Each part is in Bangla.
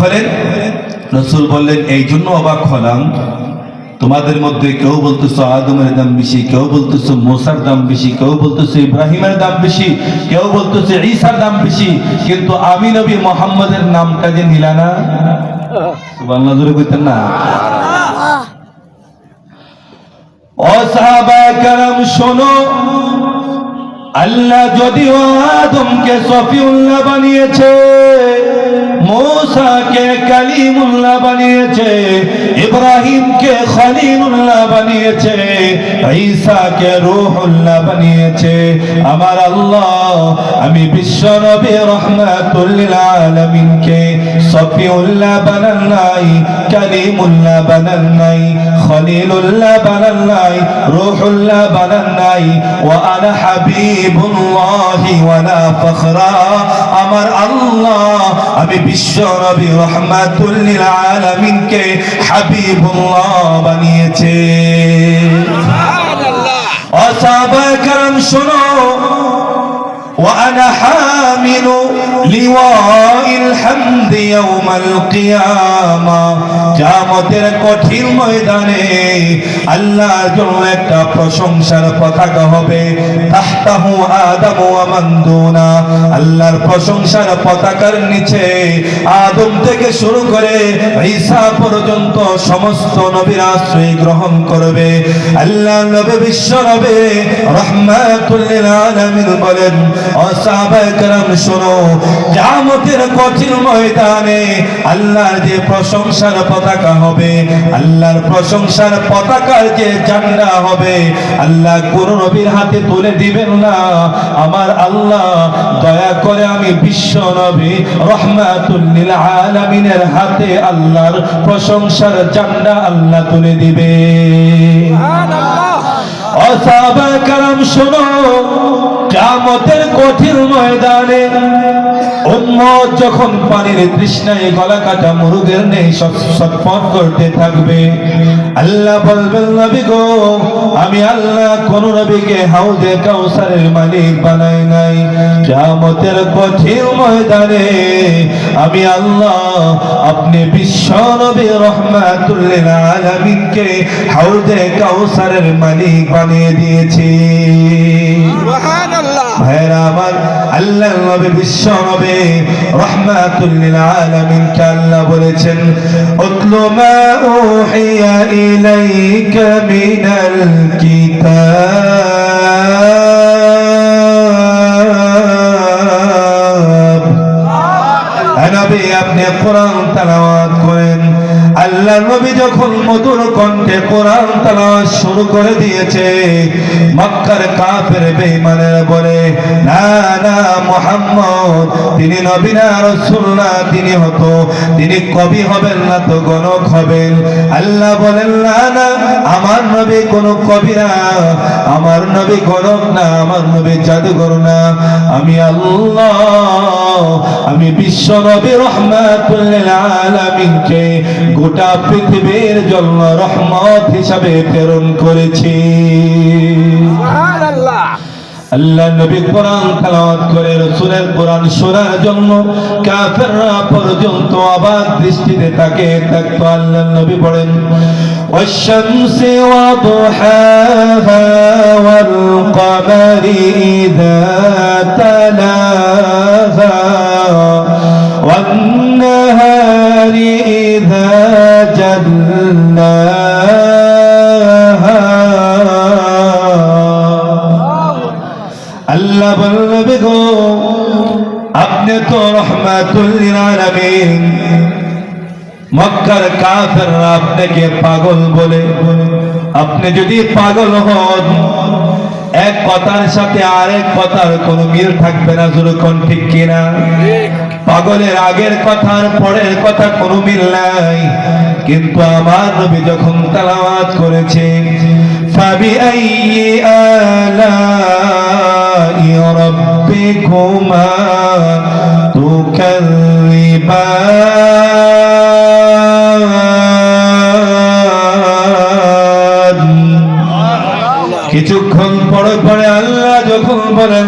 হলেন রাসূল বললেন এই জন্য অবাক হলাম তোমাদের মধ্যে কেউ বলতেছো আদমের দাম বেশি, কেউ বলতেছো মুসার দাম বেশি, কেউ বলতেছো ইব্রাহিমের দাম বেশি, কেউ বলতেছো ঈসার দাম বেশি, কিন্তু আমি নবী মুহাম্মদের নামটা যে নিলা না। সুবহানাল্লাহ জোরে কইতেন না? ও সাহাবায়ে কেরাম শোনো, আল্লাহ যদিও আদমকে সফিউল্লাহ বানিয়েছে, मूसा के कलीमुल्लाह বানিয়েছে, ইব্রাহিমকে খলিলুল্লাহ বানিয়েছে, ঈসাকে রূহুল্লাহ বানিয়েছে, আমার আল্লাহ আমি বিশ্ব নবী রাহমাতুল লিল আলামিনকে সফিউল্লাহ বানান নাই, কলিমুল্লাহ বানান নাই, খলিলুল্লাহ বানান নাই, রূহুল্লাহ বানান নাই। ওয়া আনা হাবিবুল্লাহি ওয়া লা ফখরা, আমার আল্লাহ আমি বিশ্ব নবী রাহমাতুল লিল আলামিনকে হাবিবুল্লাহ বানিয়েছে। সুবহানাল্লাহ। ও সাহাবায়ে কেরাম শোনো, وأنا حامل لواء الحمد يوم القيامة, কিয়ামতের কঠিন ময়দানে আল্লাহর জন্য একটা প্রশংসার পতাকা হবে, তাহতাহু আদম ওয়া মান দুনা, আল্লাহর প্রশংসার পতাকার নিচে আদম থেকে শুরু করে ঈসা পর্যন্ত সমস্ত নবীরা আশ্রয় গ্রহণ করবে। আল্লাহ নবী বিশ্ব নবী রাহমাতুল লিল আলামিন বলেন, ও সাহাবায়ে কেরাম শোনো, কিয়ামতের কঠিন ময়দানে আল্লাহর যে প্রশংসার পতাকা হবে, আল্লাহর প্রশংসার পতাকার যে ঝান্ডা হবে, আল্লাহ কোন নবীর হাতে তুলে দিবেন না, আমার আল্লাহ দয়া করে আমি বিশ্ব নবী রাহমাতুল লিল আলামিনের হাতে আল্লাহর প্রশংসার ঝান্ডা আল্লাহ তুলে দিবে। সুবহানাল্লাহ। ও সাহাবায়ে কেরাম শোনো, কিয়ামতের কঠিন ময়দানে উম্মত যখন পানির তৃষ্ণায় গলা কাটা মুরগের নেই ছটফট করতে থাকবে, আল্লাহ বলবেন নবী গো, আমি আল্লাহ কোন নবীকে হাউজে কাউসারের মালিক বানাই নাই। কিয়ামতের কঠিন ময়দানে আমি আল্লাহ আপনি বিশ্ব নবী রাহমাতুল লিল আলামিনকে হাউজে কাউসারের মালিক বানিয়ে দিয়েছি। সুবহানাল্লাহ। ভাইরা আমার, আল্লাহ নবী বিশ্ব নবী রাহমাতুল লিল আলামিনকে আল্লাহ বলেছেন, উতলু মা উহিয়া ইলাইকা মিনাল কিতাব, নবী আপনি কোরআন তেলাওয়াত করেন। আল্লাহ নবী যখন মধুর কণ্ঠে কোরআন তেলাওয়াত শুরু করে দিয়েছে, মক্কার কাফের বেঈমানেরা বলে, না না, মুহাম্মদ তিনি নবী না, রাসূল না, তিনি কবি হবেন না তো গণক হবেন। আল্লাহ বলেন, না না, আমার নবী কোন কবি না, আমার নবী গণক না, আমার নবী জাদুঘর না, আমি আল্লাহ আমি বিশ্ব নবী রাহমাতুল লিল আলামিনকে গোটা পৃথিবীর জন্য রহমত হিসাবে প্রেরণ করেছি। সুবহানাল্লাহ। আল্লাহ নবী কোরআন তেলাওয়াত করে রাসূলের কোরআন শোনার জন্য কাফেররা পর্যন্ত অবাক দৃষ্টিতে তাকিয়ে থাকতো। আল্লাহ নবী বলেন, ওয়াশ-শামসি ওয়া দুহাহা ওয়াল কমারি ইযা তালাহা ওয়ান নাহারি ইযা জাল্লাহা। আল্লাহ বলবে গো, আপনি তো রাহমাতুল লিল আলামিন, মক্কার কাফেররা আপনাকে পাগল বলে। আপনি যদি পাগল হন, এক কথার সাথে আরেক কথার কোনো মিল থাকবে না, যখন ঠিক কিনা? পাগলের আগের কথার পরের কথা কোনো মিল নাই। কিন্তু আমার নবী যখন তেলাওয়াত করেছে, ফাবিআইয়ি আলাই রাব্বিকুমা তুকাল্লিবান, কিছুক্ষণ পরে পরে আল্লাহ যখন বলেন,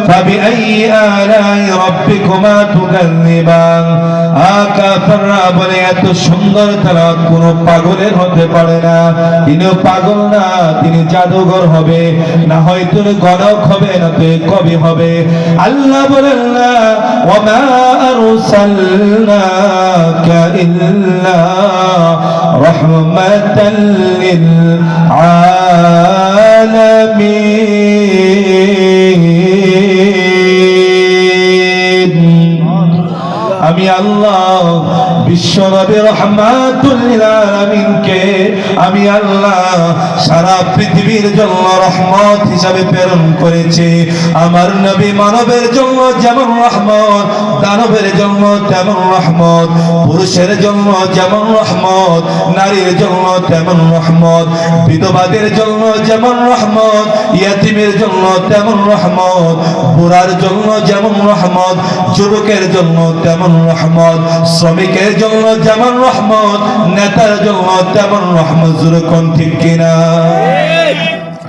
ফাবিআইয়ি আলাই রাব্বিকুমা তুকাল্লিবান, কাফেররা বলে এত সুন্দর তেলাওয়াত কোনো পাগলের হতে পারে না, তিনিও পাগল না, তিনি জাদুঘর হবে, না হয়তো গণক হবে, না তো কবি হবে। আল্লাহ বলেন না, ওয়ামা আরসালনাকা ইল্লা রাহমাতাল লিল আলামিন। আমি আল্লাহ বিশ্ব নবী রহমাতুল লিল আলামিনকে আমি আল্লাহ সারা পৃথিবীর জন্য রহমত হিসাবে প্রেরণ করেছি। আমার নবী মানবের জন্য যেমন রহমত, দানবের জন্য তেমন রহমত, পুরুষের জন্য যেমন রহমত, নারীর জন্য তেমন রহমত, বিধবাদের জন্য যেমন রহমত, ইয়াতীমের জন্য তেমন রহমত, বুড়ার জন্য যেমন রহমত, যুবকের জন্য তেমন রহমত, শ্রমিকের জন্য যেমন রহমত, নেতার জন্য তেমন রহমত। যেরকম ঠিক কিনা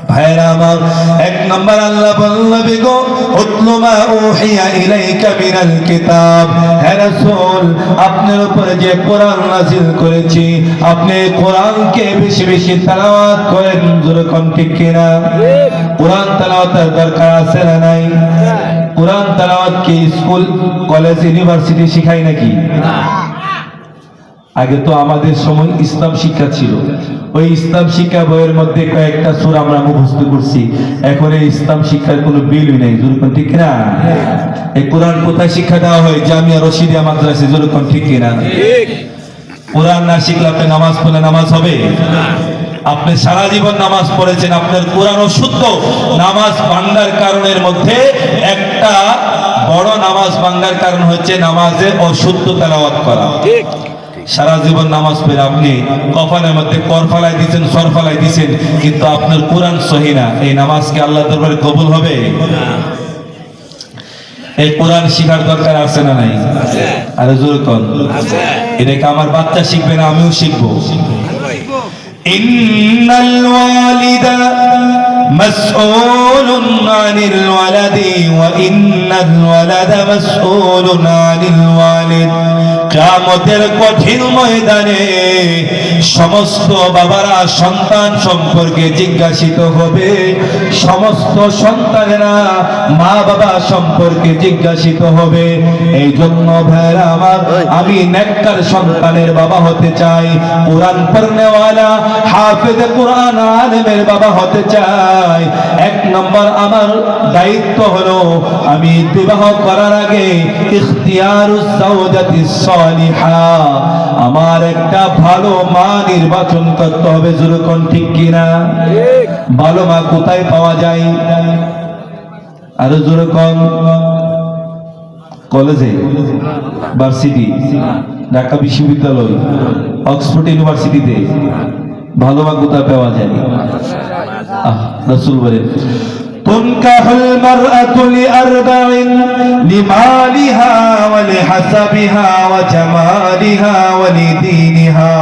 ভাইরা আমার? এক নম্বর আল্লাহ বললেন গো উতলু মা উহিয়া ইলাইকা মিনাল কিতাব। হে রাসূল, আপনার উপরে যে কোরআন নাযিল করেছি আপনি কোরআনকে বেশি বেশি তেলাওয়াত করেন। যেরকম ঠিক কিনা? কোরআন তেলাওয়াতের দরকার আছে না নাই? কোরআন তেলাওয়াত কি স্কুল কলেজ ইউনিভার্সিটি শেখায় নাকি? আগে তো আমাদের সময় ইসলাম শিক্ষা ছিল, ওই ইসলাম শিক্ষা বইয়ের মধ্যে কয়েকটা সূরা আমরা মুখস্থ করছি। এখন এই ইসলাম শিক্ষার কোনো বিলই নাই। যেরকম ঠিক না? এই কোরআন কোথায় শিক্ষা দেওয়া হয়? জামিয়া রশিদিয়া মাদ্রাসায়। যেরকম ঠিক কিনা? কোরআন না শিখলে আপনি নামাজ পড়লে নামাজ হবে? আপনি সারা জীবন নামাজ পড়েছেন, আপনার কোরআন অশুদ্ধ। নামাজ ভাঙ্গার কারণের মধ্যে একটা বড় নামাজ ভাঙ্গার কারণ হচ্ছে নামাজে অশুদ্ধ তেলাওয়াত করা। সারা জীবন নামাজ পড়ে আপনি কপালের মধ্যে কর ফালাই দিচ্ছেন, সর ফালাই দিচ্ছেন, কিন্তু আপনার কোরআন সহি না। এই নামাজকে আল্লাহ দরবারে কবুল হবে? এই কোরআন শিখার দরকার আছে না নাই? আরে জোরে কোন? এটাকে আমার বাচ্চা শিখবে না, আমিও শিখবো। ইন্নাল ওয়ালিদা মাসউলুন আনিল ওয়ালাদি ওয়া ইন্নাল ওয়ালাদা মাসউলুন আনিল ওয়ালিদ। কিয়ামতের কঠিন ময়দানে সমস্ত বাবারা সন্তান সম্পর্কে জিজ্ঞাসিত হবে, সমস্ত সন্তানেরা মা বাবা সম্পর্কে জিজ্ঞাসিত হবে। এই জন্য ভাইরা আমার, আমি নেককার সন্তানের বাবা হতে চাই, কোরআন পড়নেওয়ালা হাফেজ কোরআন আলেমের বাবা হতে চাই। এক নম্বর আমার দায়িত্ব হলো আমি বিবাহ করার আগে ইখতিয়ারুস যাওজাতিস সালিহা, আমার একটা ভালো মা নির্বাচন করতে হবে। যেরকম ঠিক কিনা? ভালো মা কোথায় পাওয়া যায়? আরো যেরকম কলেজে, ভার্সিটি, ঢাকা বিশ্ববিদ্যালয়, অক্সফোর্ড ইউনিভার্সিটিতে ভালো মা কোথায় পাওয়া যায়? রাসূল বলেন তুনকাহুল মারআতু লিআরবাইন লিমালিহা ওয়া লিহাসাবিহা ওয়া জামালিহা ওয়া লিদীনিহা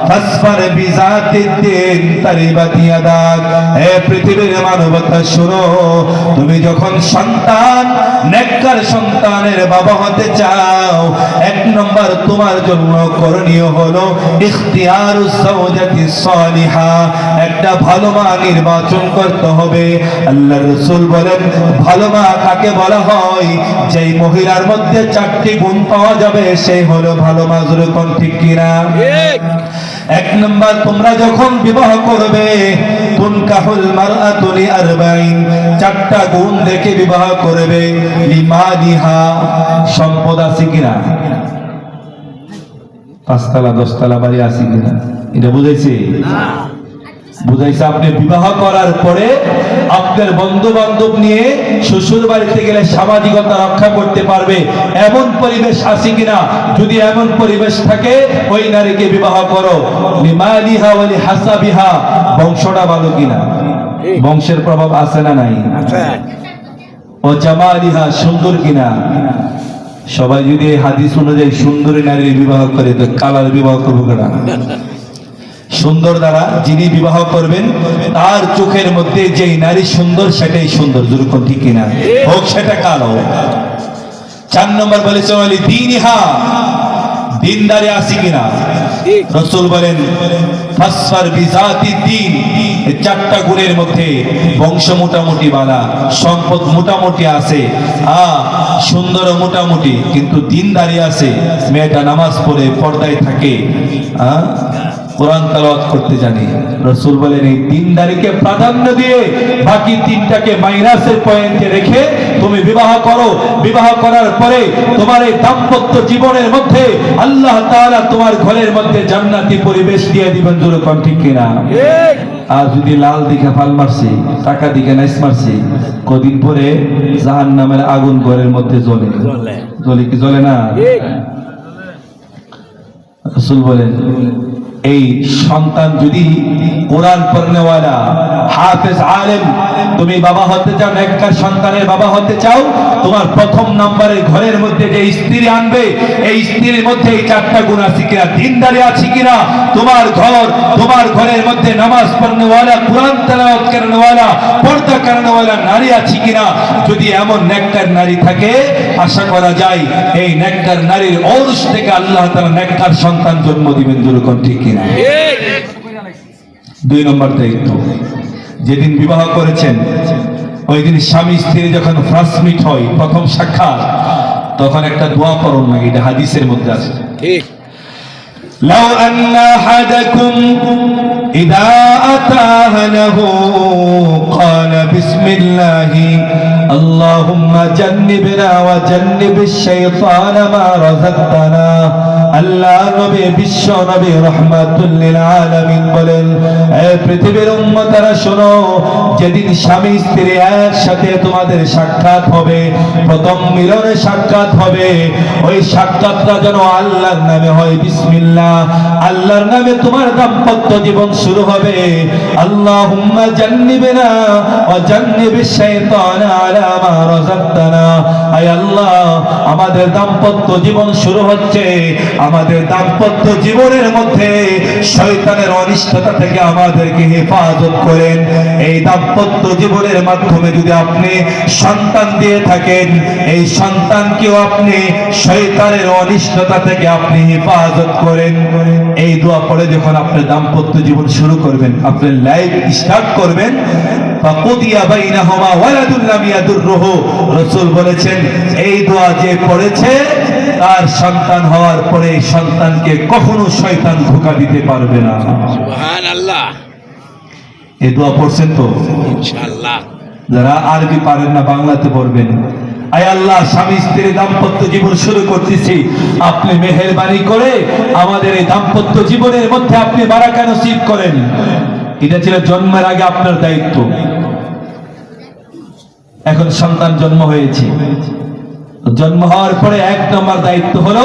ফাসফার বিযাতিদ্দিন তারিবাত ইয়াদাক। হে পৃথিবীর মানবতা শোনো, তুমি যখন সন্তান নেককার সন্তানের বাবা হতে চাও, এক নম্বর তোমার জন্য করণীয় হলো ইখতিয়ারুস যাওজাতিস সালিহা, একটা ভালো মা নির্বাচন করতে হবে। আল্লাহর রাসূল বলেন ভালো মা কাকে বলা হয়? যেই মহিলার মধ্যে চারটি গুণ পাওয়া যাবে সেই হলো ভালো মা। যেরকম ঠিক কিনা? এক নম্বর, তোমরা যখন বিবাহ করবে তুনকাহুল মারআতু লিআরবাইন, চারটা গুণ দেখে বিবাহ করবে। লিমালিহা, সম্পদ আছে কিনা, 5 তলা 10 তলা বাড়ি আছে কিনা, এটা বুঝাইছে? বুঝাইছে আপনি বিবাহ করার পরে আপনার বন্ধু বান্ধব নিয়ে শ্বশুর বাড়িতে গেলে সামাজিকতা রক্ষা করতে পারবে এমন পরিবেশ আছে কিনা। যদি এমন পরিবেশ থাকে ওই নারীকে বিবাহ করো। লিমালিহা ওয়া লিহাসাবিহা, বংশটা ভালো কিনা, বংশের প্রভাব আছে না নাই? ও জামালিহা, সুন্দর কিনা। সবাই যদি হাদিস অনুযায়ী সুন্দরী নারীর বিবাহ করে তো কালার বিবাহ করবো কেনা? সুন্দর দ্বারা যিনি বিবাহ করবেন তার চোখের মধ্যে যেই নারী সুন্দর সেটাই সুন্দর। যেরকম ঠিক কিনা? হোক সেটা কালো। 4 নম্বর বলেছে ওয়ালি দীনিহা, দিনদারি আছে কিনা? রাসূল বলেন ফাসফার বিজাতি দ্বীন, এই চারটা গুণের মধ্যে বংশ মোটামুটি বালা, সম্পদ মোটামুটি আছে, সুন্দর মোটামুটি, কিন্তু দিনদারি আছে, মেয়েটা নামাজ পড়ে পর্দায় থাকে, কোরআন তেলাওয়াত করতে জানি। রাসূল বলেন এই দিনদারিকে প্রাধান্য দিয়ে বাকি তিনটাকে মাইনাসের পয়েন্টে রেখে তুমি বিবাহ করো। বিবাহ করার পরে তোমার এই দাম্পত্য জীবনের মধ্যে আল্লাহ তাআলা তোমার ঘরের মধ্যে জান্নাতি পরিবেশ দিয়ে দিবেন। জোরে কোন ঠিক কিনা? আর যদি লাল দিকে ফাল মারছে, টাকা দিকে নাইস মারছে, কদিন পরে জাহান্নামের আগুন ঘরের মধ্যে জ্বলে। জ্বলে কি জ্বলে না? রাসূল বলেন এই সন্তান যদি কোরআন পড়নেওয়ালা হাফেজ আলেম, তুমি বাবা হতে চাও, নেককার সন্তানের বাবা হতে চাও, তোমার প্রথম নম্বরে ঘরের মধ্যে যে স্ত্রী আনবে, এই স্ত্রীর মধ্যে এই চারটা গুণ আছে কিনা, দিনদারি আছে কিনা, তোমার ঘরের মধ্যে নামাজ পড়নেওয়ালা, কোরআন তেলাওয়াত করনেওয়ালা, পর্দা করনেওয়ালা নারী আছে কিনা। যদি এমন নেককার নারী থাকে, আশা করা যায় এই নেককার নারীর ঔরস থেকে আল্লাহ তাআলা নেককার সন্তান জন্ম দিবেন। যেরকম ঠিক কিনা? দুই নম্বর দায়িত্ব, যেদিন বিবাহ করেছেন ওই দিন স্বামী স্ত্রী যখন ফার্স্ট মিট হয়, প্রথম সাক্ষাৎ, তখন একটা দোয়া পড়ুন নাকি, এটা হাদিসের মধ্যে আছে। ঠিক لو أن أحدكم إذا أتى أهله قال بسم الله اللهم جنبنا وجنب الشيطان ما رزقتنا। আল্লাহ নবী, বিশ্ব নবী রাহমাতুল লিল আলামিন বলেন, এই পৃথিবীর উম্মতরা শোনো, যেদিন স্বামী স্ত্রী একসাথে তোমাদের সাক্ষাৎ হবে, প্রথম মিলনে সাক্ষাৎ হবে, ওই সাক্ষাৎটা যেন আল্লাহর নামে হয়। বিসমিল্লাহ, আল্লাহর নামে তোমার দাম্পত্য জীবন শুরু হবে। আল্লাহুম্মা জান্নিবনা ওয়া জান্নিবিশ শাইতানা আলা মা রাযাকতানা। আয় আল্লাহ, আমাদের দাম্পত্য জীবন শুরু হচ্ছে, আমাদের দাম্পত্য জীবনের মধ্যে শয়তানের অনিষ্টতা থেকে আমাদেরকে হেফাজত করেন। এই দাম্পত্য জীবনের মাধ্যমে যদি আপনি সন্তান দিয়ে থাকেন, এই সন্তানকেও আপনি শয়তানের অনিষ্টতা থেকে আপনি হেফাজত করেন। এই দোয়া পড়ে যখন আপনি দাম্পত্য জীবন শুরু করবেন, আপনি লাইফ স্টার্ট করবেন, ফাকুদিয়া বাইনাহুমা ওয়ালাদুন লাম ইয়াদুররুহু। রাসূল বলেছেন এই দোয়া যে পড়েছে, তার সন্তান হওয়ার পরে সন্তানকে কখনো শয়তান ধোঁকা দিতে পারবে না। সুবহানাল্লাহ। এই দোয়া পড়ছেন তো? ইনশাআল্লাহ। যারা আরবি পারেন না, বাংলাতে পড়বেন। আয় আল্লাহ, স্বামী স্ত্রী দাম্পত্য জীবন শুরু করতেছি, আপনি মেহেরবানি করে আমাদের এই দাম্পত্য জীবনের মধ্যে আপনি বারাকা নসিব করেন। এটা ছিল জন্মের আগে আপনার দায়িত্ব। এখন সন্তান জন্ম হয়েছে, জন্ম হওয়ার পরে এক নম্বর দায়িত্ব হলো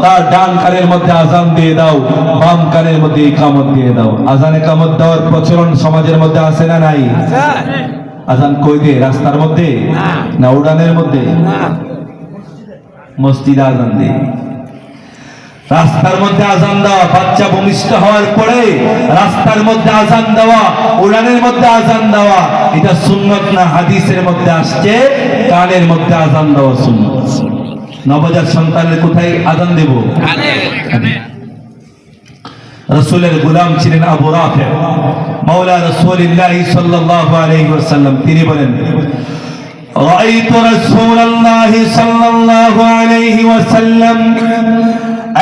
তার ডান কানের মধ্যে আজান দিয়ে দাও, বাম কানের মধ্যে ইকামত দিয়ে দাও। আজান ইকামত দেওয়ার প্রচলন সমাজের মধ্যে আছে না নাই? আজান কই দে? রাস্তার মধ্যে না উড়ানের মধ্যে? মসজিদে আজান দে। রাস্তার মধ্যে আজান দেওয়া, বাচ্চা ভূমিষ্ঠ হওয়ার পরে রাস্তার মধ্যে আজান দেওয়া, উড়ানের মধ্যে আজান দেওয়া, এটা সুন্নত না, হাদিসের মধ্যে আসছে কানের মধ্যে আজান দেওয়া সুন্নত। নবজাত সন্তানের কোথায় আজান দেব? রাসূলের গোলাম ছিলেন আবু রাফি মাওলা রাসূলুল্লাহ সাল্লাল্লাহু আলাইহি ওয়াসাল্লাম, তিনি বলেন রাআইতু রাসূলুল্লাহ সাল্লাল্লাহু আলাইহি ওয়াসাল্লাম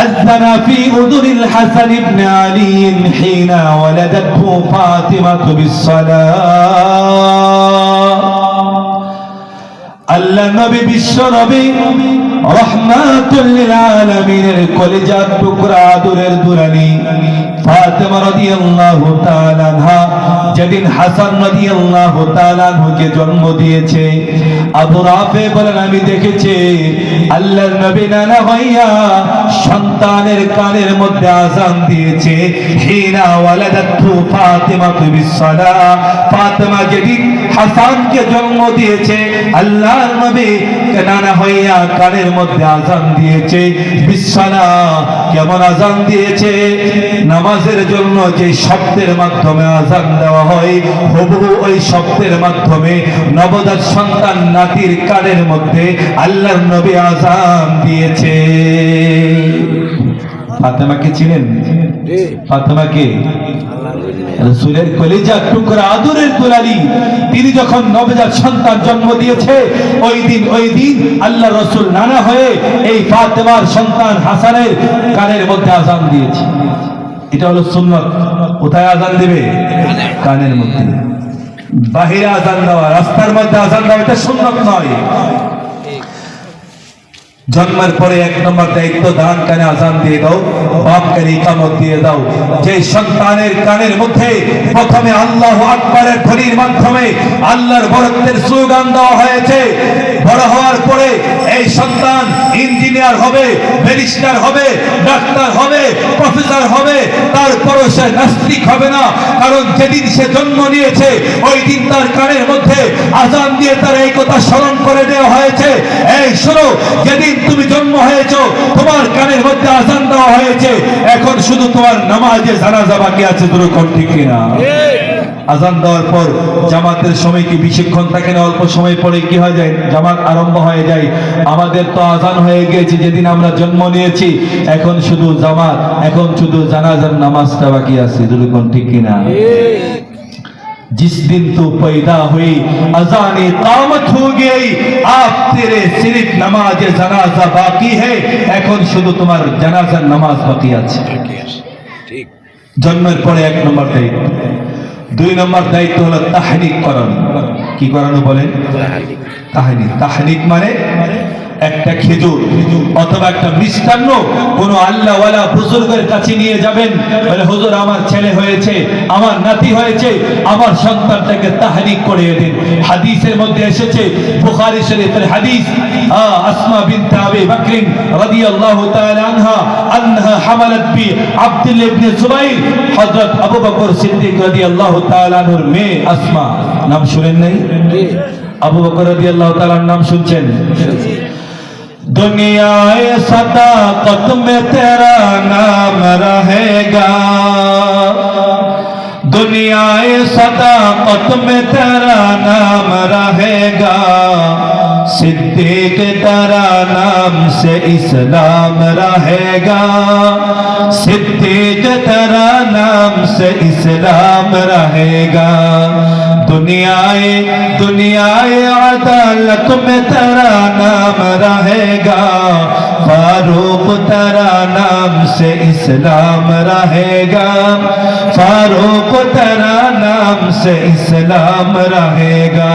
أذن في أذن الحسن بن علي حين ولدته فاطمة بالصلاة। আল্লাহ নবী, বিশ্ব নবী রহমাতুল লিল আলামিনের কলিজার টুকরা, আদরের দুরানি ফাতেমা রাদিয়াল্লাহু তাআলা আনহা যেদিন হাসান রাদিয়াল্লাহু তাআলা আনহুকে জন্ম দিয়েছে, আবু রাফি বলেন আমি দেখেছি আল্লাহর নবী নানা ভাইয়া সন্তানের কানের মধ্যে আযান দিয়েছে। হিনা ওয়ালাদাতু ফাতিমা বিসসালাহ, ফাতেমা যেদিন হাসানকে জন্ম দিয়েছে, আল্লাহর নবী নানা ভাইয়া কানের মধ্যে আযান দিয়েছে বিসসালাহ। কেমন আযান দিয়েছে? নামাজের জন্য যে শব্দের মাধ্যমে আযান দেওয়া হয়, হুবহু ওই শব্দের মাধ্যমে নবজাত সন্তান নাতির কানের মধ্যে আল্লাহর নবী আযান দিয়েছে। ফাতেমাকে চিনেন? ফাতেমাকে রাসূলের কলিজার টুকরা, আদরের দুলালি। তিনি যখন নবজাত সন্তান জন্ম দিয়েছে, ওই দিন আল্লাহ রাসূল নানা হয়ে এই ফাতেমার সন্তান হাসানের কানের মধ্যে আযান দিয়েছে। এটা হলো সুন্নাত। কোথায় আযান দেবে? কানের মধ্যে। বাহিরে আযান দেওয়া, রাস্তার মধ্যে আযান দেওয়া এটা সুন্নাত নয়। জন্মের পরে 1 নম্বর দায়িত্ব, ডান কানে আযান দিয়ে দাও, বাম কানে ইকামত দিয়ে দাও। যে সন্তানের কানের মধ্যে প্রথমে আল্লাহু আকবারের ধ্বনির মাধ্যমে আল্লাহর বরত্বের স্লোগান দেওয়া হয়েছে, বড় হওয়ার পরে এই সন্তান ইঞ্জিনিয়ার হবে, ব্যারিস্টার হবে, ডাক্তার হবে, প্রফেসর হবে, তারপরও সে নাস্তিক হবে না। কারণ যেদিন সে জন্ম নিয়েছে ওই দিন তার কানের মধ্যে আযান দিয়ে তার এই কথা স্মরণ করে দেওয়া হয়েছে, এই শোনো, যেদিন তুমি জন্ম হয়েছো তোমার কানের মধ্যে আযান দেওয়া হয়েছে, এখন শুধু তোমার নামাজে জানাজা বাকি আছে। দুরকম ঠিক কিনা? আযান দেওয়ার পর জামাতের সময় কি বেশিক্ষণ থাকে না? অল্প সময় পরে কি হয়ে যায়? জামাত আরম্ভ হয়ে যায়। আমাদের তো আযান হয়ে গিয়েছে যেদিন আমরা জন্ম নিয়েছি, এখন শুধু জামাত, এখন শুধু জানাজার নামাজটা বাকি আছে। দুরকম ঠিক কিনা? जिस दिन तू पैदा हुई अज़ान-ए क़ामत हो गई, आप तेरे सिर्फ नमाज जनाजा बाकी है। এখন শুধু তোমার জানাজার নামাজ বাকি আছে। ঠিক। জন্মের পরে 1 নম্বর দায়িত্ব। 2 নম্বর দায়িত্ব হলো তাহনিক করানো। কি করানো বলেন? তাহনিক। তাহনিক মানে একটা খেজুর অথবা একটা মিষ্টান্ন কোন আল্লাহওয়ালা বুজুর্গের কাছে নিয়ে যাবেন, বলে হুজুর আমার ছেলে হয়েছে, আমার নাতি হয়েছে, আমার সন্তানটাকে তাহনিক করিয়ে দিন। হাদিসের মধ্যে এসেছে, বুখারী শরীফের হাদিস, আসমা বিনতে আবি বকর রাদিয়াল্লাহু তাআলা আনহা হামালাত বি আব্দুল্লাহ ইবনে জুবাইর। হযরত আবু বকর সিদ্দিক রাদিয়াল্লাহু তাআলা আনহুর মেয়ে আসমা, নাম শুনেন নাই? আবু বকর রাদিয়াল্লাহু তাআলার নাম শুনছেন? दुनियाए सदाकत में तेरा नाम रहेगा, दुनियाए सदाकत में तेरा नाम रहेगा, सिद्दीक तेरा नाम से इस्लाम रहेगा, सिद्दीक तेरा नाम से इस्लाम रहेगा, दुनियाए अदालत में तेरा नाम रहेगा, फारूक तेरा नाम से इस्लाम रहेगा, फारूक तेरा नाम से इस्लाम रहेगा,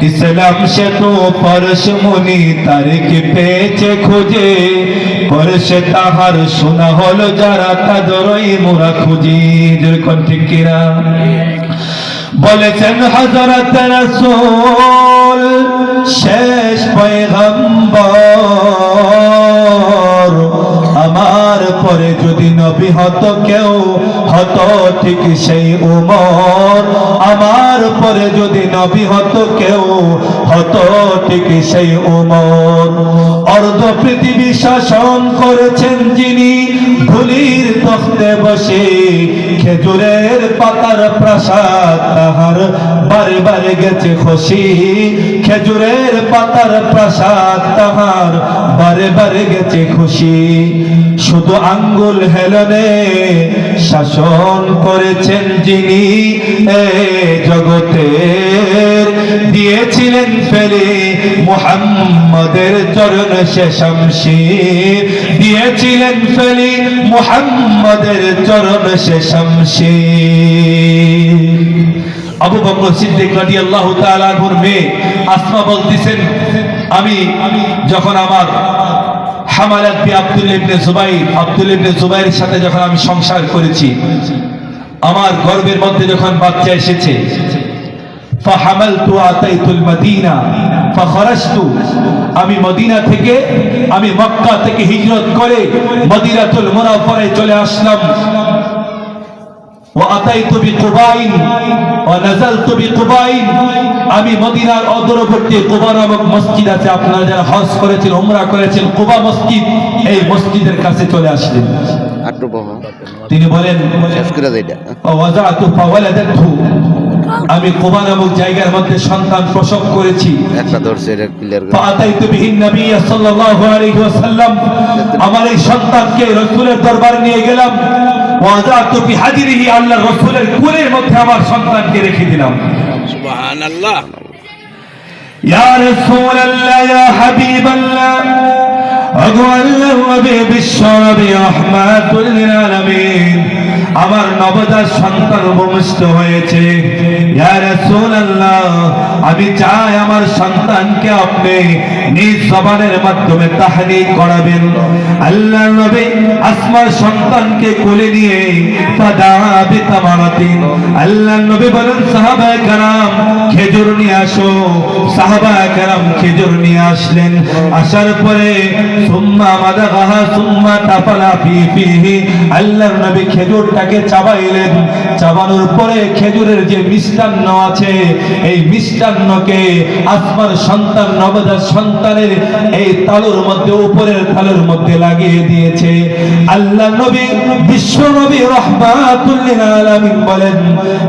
इस्लाम से तो परश मुनि तारिक पेचे खुजे, परश ताहार सुना हलो जारा तादरई मुरा खुजी। যেরকম ঠিক কিনা? বলেছেন হযরত রাসূল শেষ পয়গম্বর, আমার পরে যদি নবী হতো কেউ হতো ঠিক সেই উমর, আমার পরে যদি নবী হতো কেউ হতো ঠিক সেই উমর। অর্ধ পৃথিবী শাসন করেছেন যিনি ধুলির তখতে বসে, খেজুরের পাতার প্রাসাদ তাহার বারে বারে গেছে খুশি, খেজুরের পাতার প্রাসাদ তাহার বারে বারে গেছে খুশি। শুধু আঙ্গুল হেলনে শাসন করেছেন যিনি এ জগতের, দিয়েছিলেন ফেলে মুহাম্মদের চরণ সে শামশির, দিয়েছিলেন ফেলে মুহাম্মদের চরণ সে শামশির। আবু বকর সিদ্দিক রাদিয়াল্লাহু তাআলা আনহুর মেয়ে আসমা বলতেছেন, আমি যখন আমার হামালাত বি আব্দুল্লাহ ইবনে জুবাইর, আব্দুল্লাহ ইবনে জুবাইরের সাথে যখন আমি সংসার করেছি, আমার গর্ভের মধ্যে যখন বাচ্চা এসেছে, ফাহামালতু আতাইতুল মদিনা ফাখরাজতু, আমি মদিনা থেকে, আমি মক্কা থেকে হিজরত করে মদিনাতুল মুনাওয়ারায় চলে আসলাম। وأتيت بقباء ونزلت بقباء, আমি মদিনার অদূরবর্তী কুবা নামক মসজিদ আছে, আপনারা যারা হজ করেছেন উমরা করেছেন, কুবা মসজিদ, এই মসজিদের কাছে চলে আসলেন। তিনি বলেন ওয়াজাতু ফাওয়ালাদাতহু, আমি কুবা নামক জায়গার মধ্যে সন্তান প্রসব করেছি। ফাআতাইতু বিহিন নবী সাল্লাল্লাহু আলাইহি ওয়াসাল্লাম, আমার এই সন্তানকে রাসূলের দরবারে নিয়ে গেলাম। ওয়াযাতু বিহাজরিহি, আল্লাহর রাসূলের কোলের মধ্যে আমার সন্তানকে রেখে দিলাম। সুবহানাল্লাহ। ইয়া রাসূলাল্লাহ, ইয়া হাবিবাল্লাহ, আগো আল্লাহর নবী বিশ্ব নবী রাহমাতুল লিল আলামিন, আমার নবজাত সন্তান ভূমিষ্ঠ হয়েছে। ইয়া রাসূলুল্লাহ, আমি চাই আমার সন্তানকে আপনি নিজ জবানের মাধ্যমে তাহনীক করাবেন। আল্লাহর নবী আসমার সন্তানকে কোলে নিয়ে ফাদা বিতামারাতিন, আল্লাহর নবী বলেন সাহাবায়ে কেরাম খেজুর নিয়ে আসো। সাহাবায়ে কেরাম খেজুর নিয়ে আসলেন। আসার পরে সুম্মা মাদাগাহা সুম্মা তাফালা ফিহি, আল্লাহর নবী খেজুরটাকে চাবাইলেন। চাবানোর পরে খেজুরের যে মিষ্টান্ন আছে, এই মিষ্টান্নকে আসমার সন্তান নবজাত সন্তানের এই তালুর মধ্যে, উপরের তালুর মধ্যে লাগিয়ে দিয়েছে। আল্লাহ নবী বিশ্ব নবী রাহমাতুল লিল আলামিন বলেন,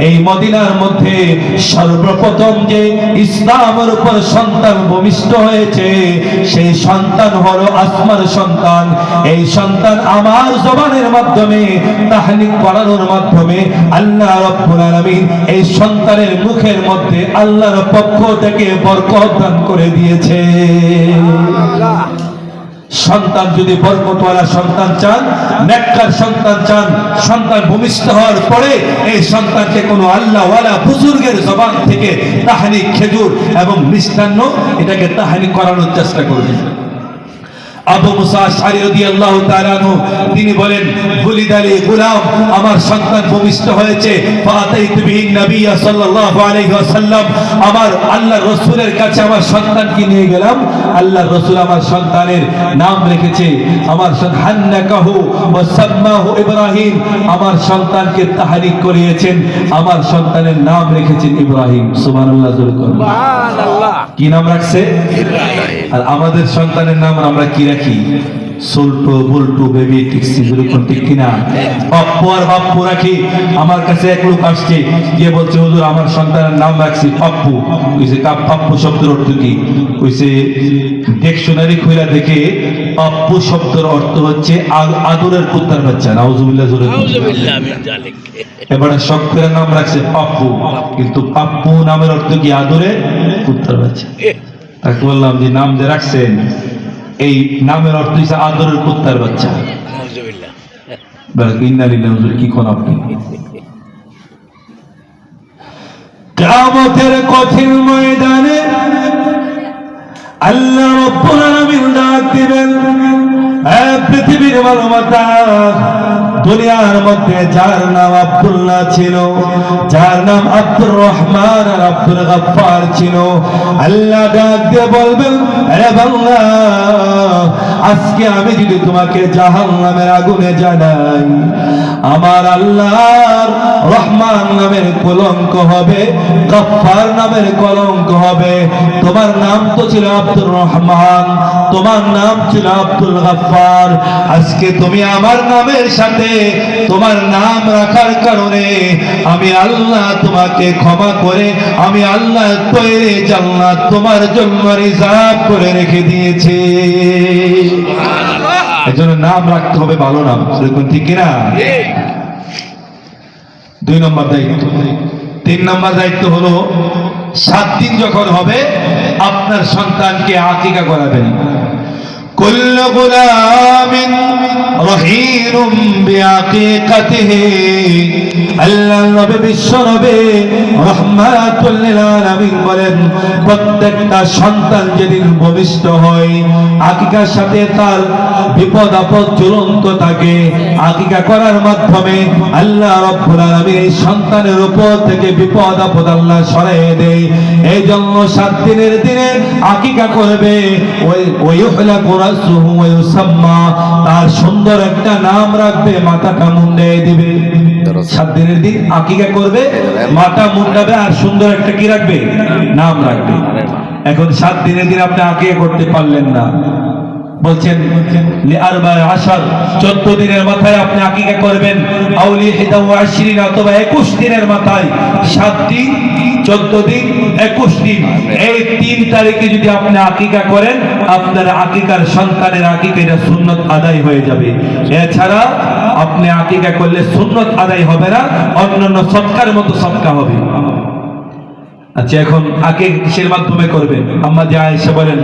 এই মদিনার মধ্যে সর্বপ্রথম যে ইসলামের উপর সন্তান ভূমিষ্ঠ হয়েছে, সেই সন্তান হলো আসমার সন্তান। এই সন্তান আমার জবানের মাধ্যমে তাহনীক করানোর মাধ্যমে আল্লাহ রাব্বুল আলামিন এই সন্তানের মুখের মধ্যে আল্লাহর পক্ষ থেকে বরকত দান করে দিয়েছে। সন্তান যদি বরকতওয়ালা সন্তান চান, নেককার সন্তান চান, সন্তান ভূমিষ্ঠ হওয়ার পরে এই সন্তানকে কোনো আল্লাহওয়ালা বুজুর্গের জবান থেকে তাহনীক, খেজুর এবং মিষ্টান্ন এটাকে তাহনীক করানোর চেষ্টা করবেন। আবু মুসা আশআরী রাদিয়াল্লাহু তাআলা আনহু তিনি বলেন, বুলিদালি গুলাম, আমার সন্তান ভূমিষ্ঠ হয়েছে। ফাআতাইতু বিহিন নবী সাল্লাল্লাহু আলাইহি ওয়াসাল্লাম, আমার আল্লাহর রাসূলের কাছে আমার সন্তানকে নিয়ে গেলাম। আল্লাহর রাসূল আমার সন্তানের নাম রেখেছে, আমার হান্নাকাহু ওয়া সাম্মাহু ইব্রাহিম, আমার সন্তানকে তাহনীক করিয়েছেন, আমার সন্তানের নাম রেখেছেন ইব্রাহিম। সুবহানাল্লাহ, সুবহানাল্লাহ। কি নাম রাখছে? ইব্রাহিম। আর আমাদের সন্তানের নাম আমরা কি রাখি? সোল্টো, বল্টু, বেবি, টিক্সি, যেরকম ঠিক কিনা? পাপ্পু আর বাপ্পু রাখি। আমার কাছে এক লোক আসছে, গিয়ে বলছে, হুজুর আমার সন্তানের নাম রাখছি পাপ্পু। কইছে পাপ্পু শব্দের অর্থ কি? কইছে ডিকশনারি খুলে দেখে পাপ্পু শব্দের অর্থ হচ্ছে আদরের কুত্তার বাচ্চা। নাউজুবিল্লাহ, নাউজুবিল্লাহ মিন যালিক। এবারে শখের নাম রাখছে পাপ্পু, কিন্তু পাপ্পু নামের অর্থ কি? আদরের কুত্তার বাচ্চা। তাকে বললাম যে নাম যে রাখছেন, এই নামের অর্থ হচ্ছে আদরের কুত্তার বাচ্চা। কি কোন আপনি? কিয়ামতের কঠিন ময়দানে আল্লাহ রাব্বুল আলামিন ডাক দিবেন, পৃথিবীর মানবতা, দুনিয়ার মধ্যে যার নাম আব্দুল্লাহ ছিল, যার নাম আব্দুর রহমান আর আব্দুল গফফার ছিল, আল্লাহ ডাক দিয়ে বলবেন, আরে বান্দা, আজকে আমি যদি তোমাকে জাহান্নামের আগুনে জানাই, আমার আল্লাহর রহমান নামের কলঙ্ক হবে, গফফার নামের কলঙ্ক হবে। তোমার নাম তো ছিল আব্দুর রহমান, তোমার নাম ছিল আব্দুল গফফার। আজকে তুমি আমার নামের সাথে তোমার নাম রাখার কারণে আমি আল্লাহ তোমাকে ক্ষমা করে আমি আল্লাহ তৈরি জান্নাত তোমার জন্য রিজার্ভ করে রেখে দিয়েছি। এজন্য নাম রাখতে হবে ভালো নাম, এরকম ঠিক কিনা? 2 নম্বর দায়িত্ব। 3 নম্বর দায়িত্ব হলো 7 দিন যখন হবে আপনার সন্তানকে আকিকা করাবেন। كل غلام رهين بعقيقته, আল্লাহ নবী বিশ্ব নবী রাহমাতুল লিল আলামিন বলেন, প্রত্যেকটা সন্তান যেদিন ভূমিষ্ঠ হয় আকিকার সাথে তার বিপদ আপদ ঝুলন্ত থাকে। আকিকা করার মাধ্যমে আল্লাহ রাব্বুল আলামিন এই সন্তানের উপর থেকে বিপদ আপদ আল্লাহ সরিয়ে দেয়। এই জন্য 7 দিনের দিনে আকিকা করবে। ওই ইউহলাকু রাসুহু ওয়া ইউসাম্মা, তার সুন্দর একটা নাম রাখবে, মাথাটা মুন্ডায় দিবে। 7 দিনের দিন আকিকা করবে, মাথা মুন্ডাবে আর সুন্দর একটা কি রাখবে? নাম রাখবে। এখন 7 দিনের দিন আপনি আকিকা করতে পারলেন না, বলছেন লিআরবা আশার 14 দিনের মাথায় আপনি আকীকা করবেন, আউলি 21 অথবা 21 দিনের মাথায়, 7 দিন 14 দিন 21 দিন, এই 3 তারিখে যদি আপনি আকীকা করেন আপনার আকীকার সন্তানের আকীকা এটা সুন্নাত আদায় হয়ে যাবে। এছাড়া আপনি আকীকা করলে সুন্নাত আদায় হবে না, অন্যান্য সদকার মতো সদকা হবে। আচ্ছা, এখন আকীকা কিসের মাধ্যমে করবেন? আম্মা আয়েশা বলেন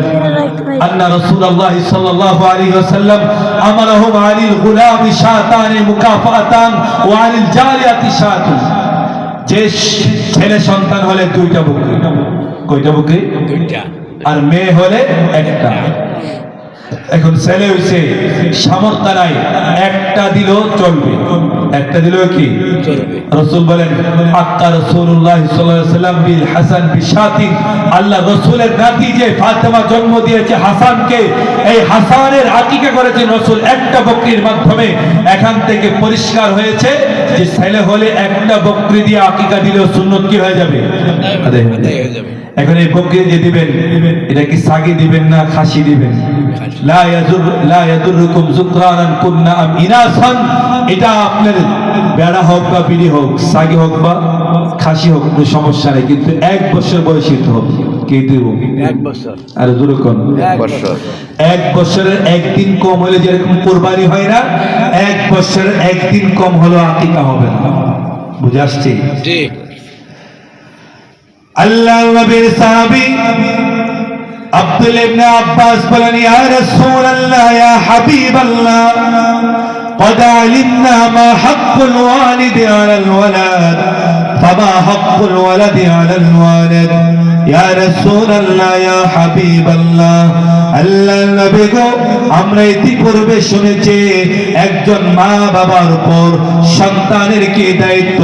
আন্না রাসূলুল্লাহ সাল্লাল্লাহু আলাইহি ওয়াসাল্লাম আমারহুম আলিল গুলামি শাতান মুকাফাতান ওয়া আলিল জারিয়াতি শাতুন। যে ছেলে সন্তান হলে 2টা বকরি, কয়টা বকরি? 2টা। আর মেয়ে হলে 1টা। এখন ছেলে হইছে সামর্থ্য নাই, 1টা দিলেও চলবে, 1টা দিলেও কি চলবে। রাসূল বলেন আক্কা রাসূলুল্লাহ সাল্লাল্লাহু আলাইহি ওয়াসাল্লাম বিল হাসান বিশাতিন, আল্লাহ রাসূলের নাতি যে ফাতেমা জন্ম দিয়েছে হাসানকে, এই হাসানের আকীকা করেছেন রাসূল 1টা বকরির মাধ্যমে। এখান থেকে পরিষ্কার হয়েছে যে ছেলে হলে 1টা বকরি দিয়ে আকীকা দিলেও সুন্নাত কি হয়ে যাবে? আদায় হয়ে যাবে। এখন এই বকরি যে দিবেন এটা কি সাগি দিবেন না খাসি দিবেন? লা ইয়াদুরুকুম যুকরানান কুননা আম ইনাসান, এটা আপনার বেড়া হোক বা বিড়ি হোক, সাগি হোক বা খাসি হোক, কোনো সমস্যা নেই, কিন্তু 1 বছর বয়সী তো হবে। কে দিব? 1 বছর। আর যুরুকুন 1 বছর। 1 বছরের 1 দিন কম হলে যেরকম কুরবানি হয় না, 1 বছরের 1 দিন কম হলো আকীকা হবে না। বুঝে আসছে? জি। আল্লাহ নবীর সাহাবী আব্দুল্লাহ ইবনে আব্বাস বলেন ইয়া রাসূলুল্লাহ ইয়া হাবিবাল্লাহ قد علمنا ما حق الوالد على الولد فما حق الولد على الوالد يا رسول الله يا حبيب الله আল্লাহ নবী গো, আমরা ইতিপূর্বে শুনেছি একজন মা বাবার উপর সন্তানের কি দায়িত্ব,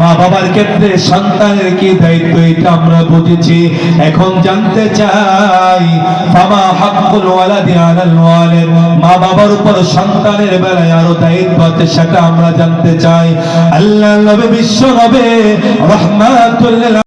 মা বাবার ক্ষেত্রে সন্তানের কি দায়িত্ব, এটা আমরা বুঝেছি। এখন জানতে চাই ফামা হাক্কুল ওয়ালাদি আলাল ওয়ালিদ, মা বাবার উপর সন্তানের বেলায় আরো দায়িত্ব আছে, সেটা আমরা জানতে চাই। আল্লাহ নবী বিশ্ব নবী রাহমাতুল